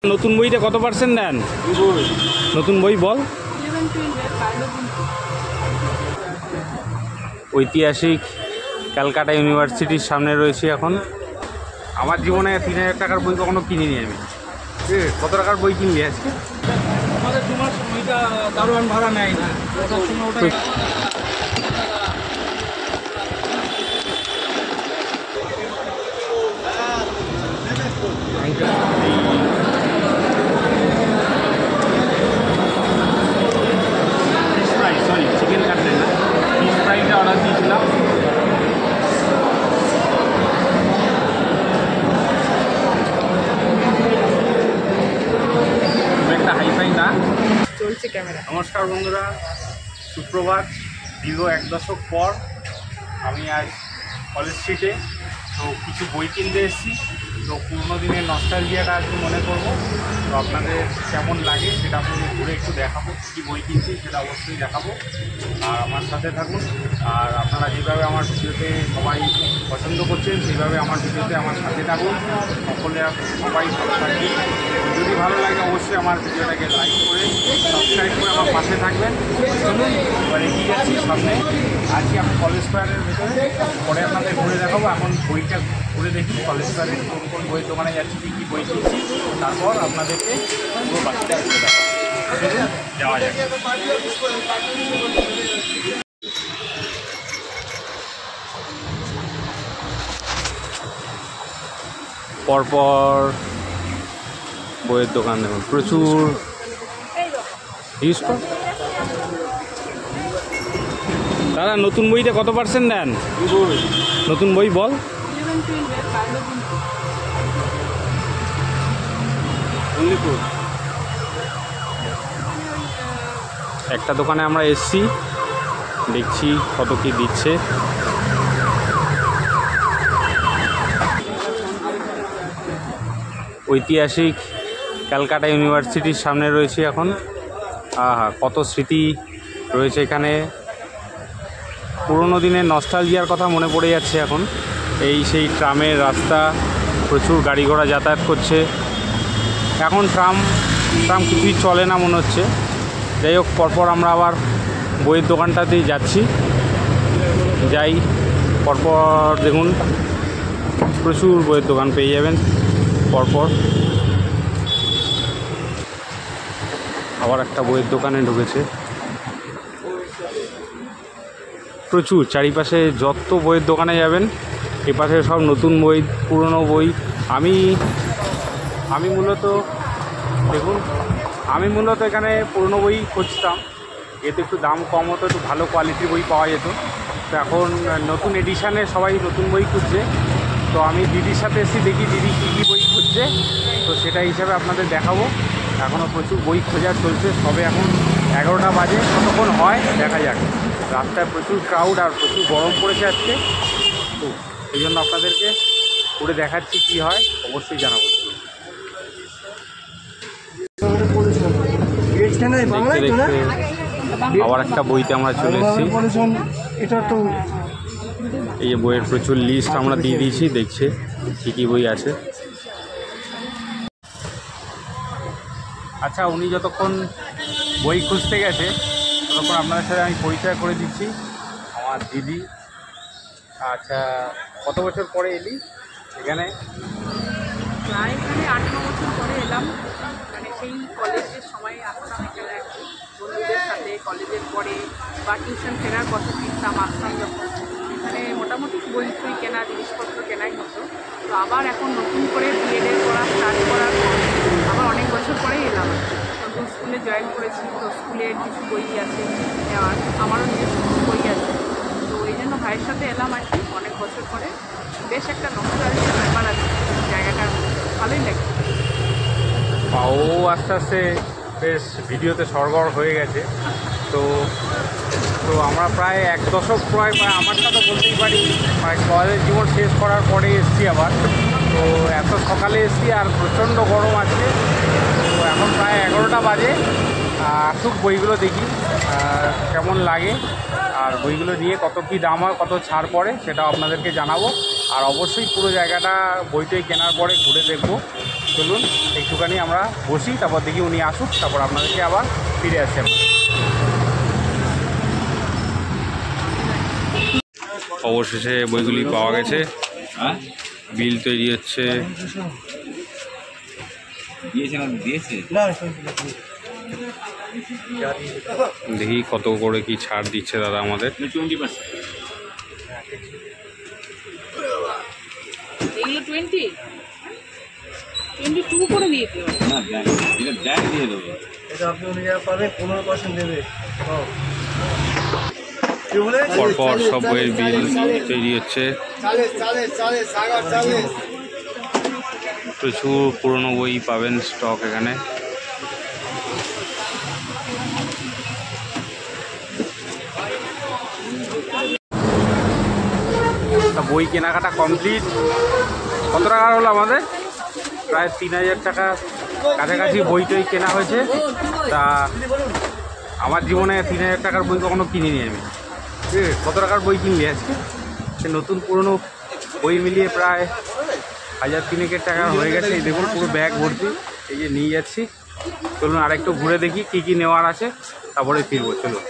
নতুন বইটা কত পার্সেন্ট দেন? নতুন বই বল। ঐতিহাসিক ক্যালকাটা ইউনিভার্সিটির সামনে রয়েছে এখন। আমার জীবনে 3000 টাকার বই কখনো কিনিনি আমি। কত টাকার বই কিনবি আজকে? আমাদের 2 মাস ওইটা দারোয়ান ভাড়া নেয় না। Fish fry, sorry chicken cutlet না, ফিশ ফ্রাইটা অর্ডার দিয়েছিলাম। একটা হাইফাই না চলছে ক্যামেরা। নমস্কার বন্ধুরা, সুপ্রভাত। দীর্ঘ 1 দশক পর আমি আজ কলেজ স্ট্রিটে তো কিছু বই কিনতে এসেছি। তো পুরনো দিনের নস্টালজিয়াটা আজকে মনে করবো। তো আপনাদের কেমন লাগে সেটা আপনাদের ঘুরে একটু দেখাবো, কী বই কিনছি সেটা অবশ্যই দেখাবো। আর আমার সাথে থাকুন। আর আপনারা যেভাবে আমার ভিডিওতে সবাই পছন্দ করছেন সেইভাবে আমার ভিডিওতে আমার সাথে থাকুন। সবাই ভালো থাকবেন। যদি ভালো লাগে অবশ্যই আমার ভিডিওটাকে লাইক করে সাবস্ক্রাইব করে আমার পাশে থাকবেন। চলুন এবার এগিয়ে যাচ্ছি সামনে। আজকে আমি কলেজ স্কোয়ারের ভিতরে, পরে আপনাদের ঘুরে দেখাবো। এখন বইটা ঘুরে দেখি কলেজ স্কোয়ারের কোন কোন বইয়ের দোকানে যাচ্ছি, কী কী বই কিনছি, তারপর আপনাদেরকে পুরো বাকিটা ঘুরে দেখাবো। যাওয়া যাক। পরপর বইয়ের দোকান দেখুন, প্রচুর ইউজ কর। দাদা নতুন বইটা কত পার্সেন্ট দেন? নতুন বই বল। একটা দোকানে আমরা এসছি, দেখছি কত কি দিচ্ছে। ঐতিহাসিক ক্যালকাটা ইউনিভার্সিটির সামনে রয়েছে এখন। কত স্মৃতি রয়েছে এখানে। পুরনো দিনের নস্টালজিয়ার কথা মনে পড়ে যাচ্ছে এখন। সেই ট্রামের রাস্তা, প্রচুর গাড়ি ঘোড়া যাতায়াত করছে। এখন ট্রাম কিছুই চলে না মনে হচ্ছে। যাই হোক, পরপর আমরা আবার বইয়ের দোকানটাতেই যাচ্ছি। যাই, পরপর দেখুন প্রচুর বইয়ের দোকান পেয়ে যাবেন পরপর। আবার একটা বইয়ের দোকানে ঢুকেছে। প্রচুর চারিপাশে যত বইয়ের দোকানে যাবেন এপাশে সব নতুন বই, পুরনো বই। আমি মূলত এখানে পুরনো বই খুঁজতাম, এতে একটু দাম কম হতো, একটু ভালো কোয়ালিটির বই পাওয়া যেত। তো এখন নতুন এডিশানে সবাই নতুন বই খুঁজছে। তো আমি দিদির সাথে এসেছি, দেখি দিদি কী কী বই খুঁজছে, তো সেটা হিসাবে আপনাদের দেখাবো। এখনও প্রচুর বই খোঁজা চলছে, সবে এখন 11টা বাজে, কতক্ষণ হয় দেখা যাক। রাস্তায় প্রচুর ক্রাউড আর প্রচুর গরম পড়েছে আজকে, তো এই জন্য আপনাদেরকে ঘুরে দেখাচ্ছি কী হয়, অবশ্যই জানাবো। দেখতে দেখতে আবার একটা বইতে আমরা চলে এসেছি। এই বইয়ের প্রচুর লিস্ট আমরা দিয়ে দিয়েছি, দেখছে কী কী বই আছে। আচ্ছা, উনি যতক্ষণ বই খুঁজতে গেছে ততক্ষণ আপনাদের সাথে আমি পরিচয় করে দিচ্ছি। আমার দিদি। আচ্ছা, কত বছর পরে এলি এখানে? প্রায় এখানে 8-9 বছর পরে এলাম। মানে সেই কলেজের সময় আসতাম এখানে বন্ধুদের সাথে, কলেজের পরে বা টিউশন ফেরার পথে ফিরতাম, আসতাম যখন। মানে মোটামুটি বই কেনা, জিনিসপত্র কেনাই হতো। তো আবার এখন নতুন করে বিএডের পড়া স্টার্ট করার পর আবার অনেক বছর পরেই এলাম। নতুন স্কুলে জয়েন করেছি, তো স্কুলের কিছু বই আছে নেওয়ার, আমারও নিজস্ব কিছু বই আছে। তো এই জন্য ভাইয়ের সাথে এলাম আর কি, অনেক বছর পরে। বেশ একটা নস্টালজিয়ার ব্যাপার আছে জায়গাটার, ভালোই লাগে। ও আস্তে আস্তে বেশ ভিডিওতে সরগর হয়ে গেছে। তো আমরা প্রায় 1 দশক প্রায় আমারটা তো বলতেই পারি কলেজ জীবন শেষ করার পরে এসছি আবার। তো এত সকালে এসছি আর প্রচণ্ড গরম আছে। তো এখন প্রায় 11টা বাজে। আসুক, বইগুলো দেখি কেমন লাগে, আর বইগুলো নিয়ে কত কী দাম হয়, কত ছাড় পড়ে সেটাও আপনাদেরকে জানাবো। আর অবশ্যই পুরো জায়গাটা বইটাই কেনার পরে ঘুরে দেখব। চলুন একটুখানি আমরা বসি, তারপর দেখি উনি আসুক, তারপর আপনাদেরকে আবার ফিরে আসি আমরা। অবশেষে বইগুলি পাওয়া গেছে, বিল তৈরি হচ্ছে। দেখি কত করে কি ছাড় দিচ্ছে দাদা আমাদের। 20%। এগুলো 22 করে দিয়েছে না, এটা দিয়ে দেবো। এটা আপনি পাবেন 15% দেবে। পরপর সব বইয়ের বিল তৈরি হচ্ছে। প্রচুর পুরনো বই পাবেন স্টক এখানে। বই কেনাকাটা কমপ্লিট। কত টাকা হলো আমাদের? প্রায় 3000 টাকা কাছাকাছি বই টই কেনা হয়েছে। তা আমার জীবনে 3000 টাকার বই কখনো কিনিনি আমি। কত টাকার বই কিনলি আজকে? সে নতুন পুরনো বই মিলিয়ে প্রায় 1000-3000 টাকা হয়ে গেছে। এই দেখুন পুরো ব্যাগ ভর্তি, এই যে নিয়ে যাচ্ছি। চলুন আর একটু ঘুরে দেখি কী কী নেওয়ার আছে, তারপরে ফিরবো। চলুন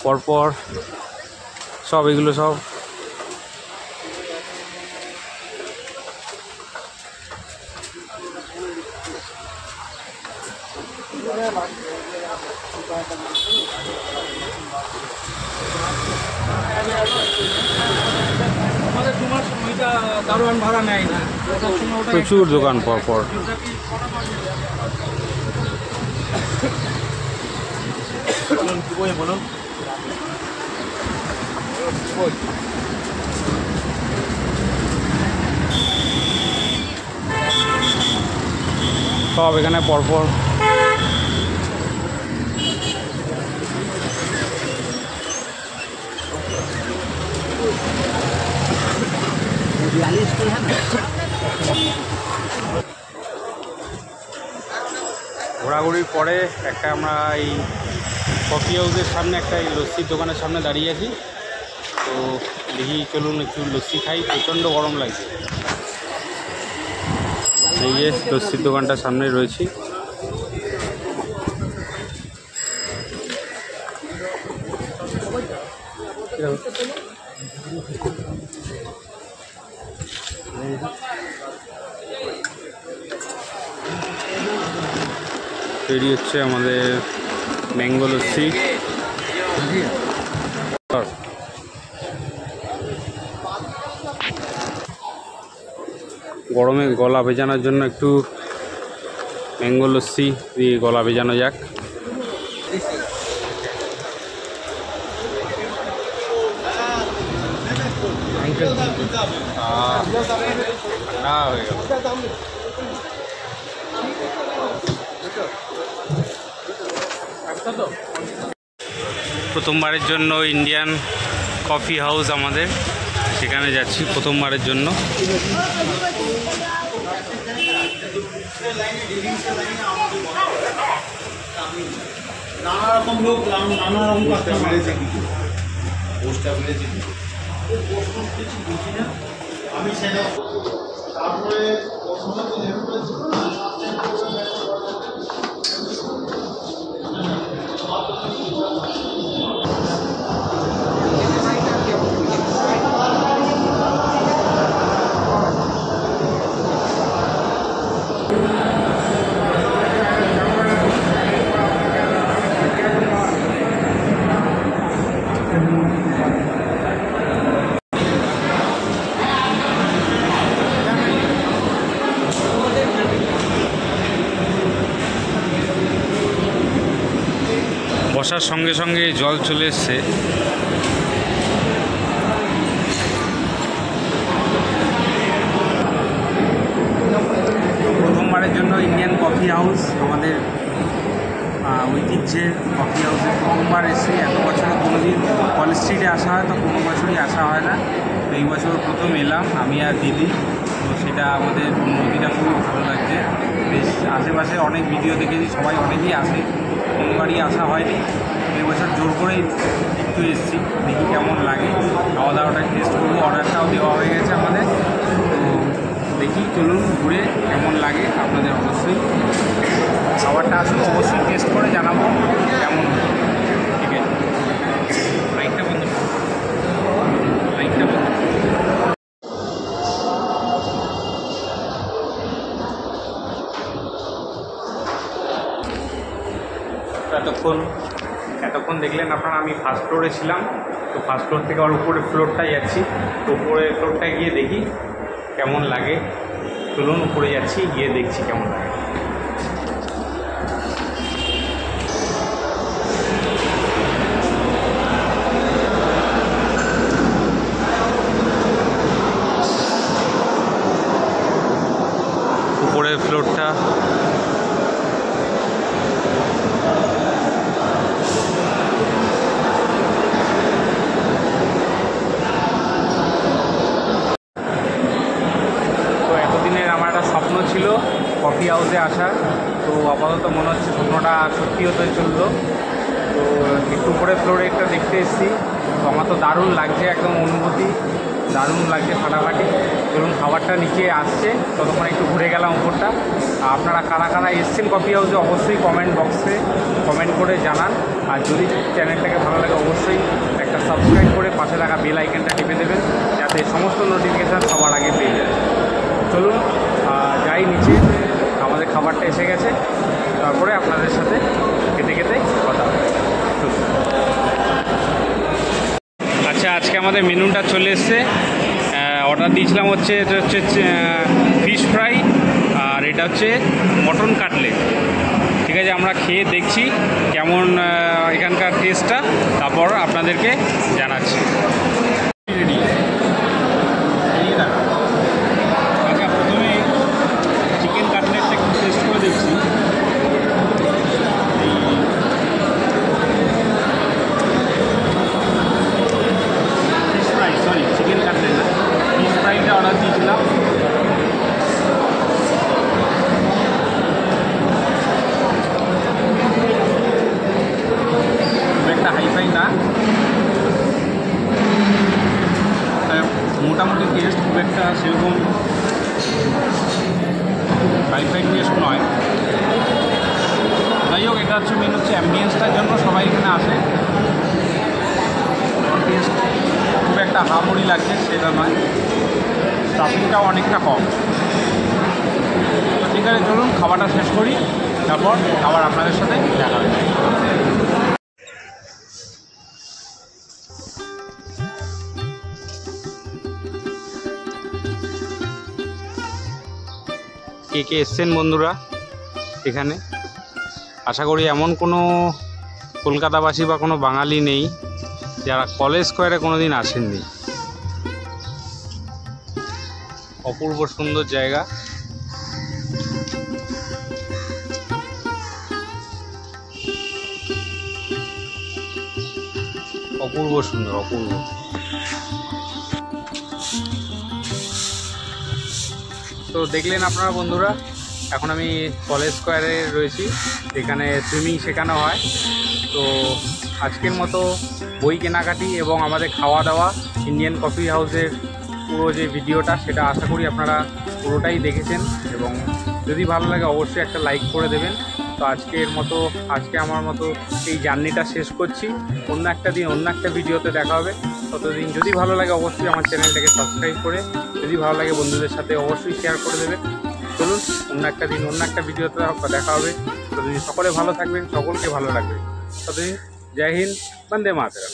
পরপর সব এগুলো সব প্রচুর দোকান পরপর। বলুন সব এখানে পরপর। ঘোরাঘুরির পরে একটা আমরা এই কফি হাউসের সামনে একটা এই লস্যির দোকানের সামনে দাঁড়িয়ে আছি। তো দেখি চলুন একটু লস্যি খাই, প্রচণ্ড গরম লাগছে। এই যে লস্যির দোকানটার সামনে রয়েছি। তৈরি হচ্ছে আমাদের ম্যাঙ্গো লস্যি। গরমে গলা ভেজানোর জন্য একটু ম্যাঙ্গো লস্যি দিয়ে গলা ভেজানো যাক। ঠান্ডা হয়ে গেল। প্রথমবারের জন্য ইন্ডিয়ান কফি হাউস আমাদের, সেখানে যাচ্ছি প্রথমবারের জন্য। নানা রকম লোক নানা রকম কথা মিলেছে, কিছু পোস্টটা মিলেছে, আমি সেটা তারপরে বসার সঙ্গে সঙ্গে জল চলে এসছে। প্রথমবারের জন্য ইন্ডিয়ান কফি হাউস, আমাদের ঐতিহ্যের কফি হাউসে প্রথমবার এসে। এত বছরে কোনোদিন কলেজ স্ট্রিটে আসা হয়, তো কোনো বছরই আসা হয় না। তো এই বছর প্রথম এলাম আমি আর দিদি। তো সেটা আমাদের অনুভূতিটা খুবই ভালো লাগছে। বেশ আশেপাশে অনেক ভিডিও দেখেছি, সবাই অনেকেই আসে, কোনোবারই আসা হয়নি। এই বছর জোর করেই একটু এসেছি, দেখি কেমন লাগে। খাওয়া দাওয়াটা টেস্ট করবো, অর্ডারটাও দেওয়া হয়ে গেছে আমাদের। তো দেখি চলুন ঘুরে কেমন লাগে আপনাদের অবশ্যই খাবারটা আসলে অবশ্যই টেস্ট করে জানাবো কেমন। ঠিক আছে, লাইকটা বন্ধ, লাইকটা বন্ধ। এতক্ষণ দেখলেন আপনারা আমি ফার্স্ট ফ্লোরে ছিলাম, তো ফার্স্ট ফ্লোর থেকে আর উপরে ফ্লোরটায় যাচ্ছি। তো উপরের ফ্লোরটায় গিয়ে দেখি কেমন লাগে। চলুন উপরে যাচ্ছি, গিয়ে দেখছি কেমন লাগে। উপরের ফ্লোরটা স্বপ্ন ছিল কফি হাউসে আসার, তো আপাতত মনে হচ্ছে স্বপ্নটা সত্যি হতে চললো। তো একটু উপরে ফ্লোরে একটা দেখতে এসেছি, তো আমার তো দারুণ লাগছে, একদম অনুভূতি দারুণ লাগছে ফাটাফাটি। ধরুন খাবারটা নিচে আসছে, ততক্ষণ একটু ঘুরে গেলাম উপরটা। আপনারা কারা কারা এসছেন কফি হাউসে অবশ্যই কমেন্ট বক্সে কমেন্ট করে জানান। আর যদি চ্যানেলটাকে ভালো লাগে অবশ্যই একটা সাবস্ক্রাইব করে পাশে থাকা বেল আইকনটা টিপে দেবেন, যাতে সমস্ত নোটিফিকেশান সবার আগে পেয়ে যায়। চলুন যাই নিচে, আমাদের খাবারটা এসে গেছে, তারপরে আপনাদের সাথে খেতে খেতে কথা হবে। আচ্ছা, আজকে আমাদের মেনুটা চলে এসছে। অর্ডার দিয়েছিলাম হচ্ছে, এটা হচ্ছে ফিশ ফ্রাই, আর এটা হচ্ছে মটন কাটলেট। ঠিক আছে, আমরা খেয়ে দেখছি কেমন এখানকার টেস্টটা, তারপর আপনাদেরকে জানাচ্ছি। রেডি। আচ্ছা, প্রথমে চিকেন কাটলেটটা একটু টেস্ট করে দেখছি। Fish fry, sorry chicken cutlet না, ফিশ ফ্রাইটা অর্ডার দিয়েছিলাম। একটা হাইফাই না, মোটামুটি টেস্ট খুব একটা সেরকম হাইফাই টেস্ট নয়। যাই হোক, এটা হচ্ছে মেন হচ্ছে অ্যাম্বিয়েন্সটার জন্য সবাই এখানে আসে। টেস্ট খুব একটা হামড়ি লাগছে সেটা নয়, স্টাফিংটাও অনেকটা কম। তো ঠিক আছে, চলুন খাবারটা শেষ করি, তারপর আবার আপনাদের সাথে দেখা হবে। কে কে এসছেন বন্ধুরা এখানে? আশা করি এমন কোনো কলকাতাবাসী বা কোনো বাঙালি নেই যারা কলেজ স্কোয়ারে কোনো দিন আসেননি। অপূর্ব সুন্দর জায়গা। অপূর্ব সুন্দর, অপূর্ব। তো দেখলেন আপনারা বন্ধুরা, এখন আমি কলেজ স্কোয়ারে রয়েছি, এখানে সুইমিং শেখানো হয়। তো আজকের মতো বই কেনাকাটি এবং আমাদের খাওয়া দাওয়া ইন্ডিয়ান কফি হাউসের পুরো যে ভিডিওটা, সেটা আশা করি আপনারা পুরোটাই দেখেছেন, এবং যদি ভালো লাগে অবশ্যই একটা লাইক করে দেবেন। তো আজকে আমার মতো এই জার্নিটা শেষ করছি। অন্য একটা দিন অন্য একটা ভিডিওতে দেখা হবে। ততদিন যদি ভালো লাগে অবশ্যই আমার চ্যানেলটাকে সাবস্ক্রাইব করে, যদি ভালো লাগে বন্ধুদের সাথে অবশ্যই শেয়ার করে দেবেন। চলুন অন্য একটা দিন অন্য একটা ভিডিওতে দেখা হবে। ততদিন সকলে ভালো থাকবেন, সকলকে ভালো লাগবে। ততদিন জয় হিন্দ, বন্দে মাতরম।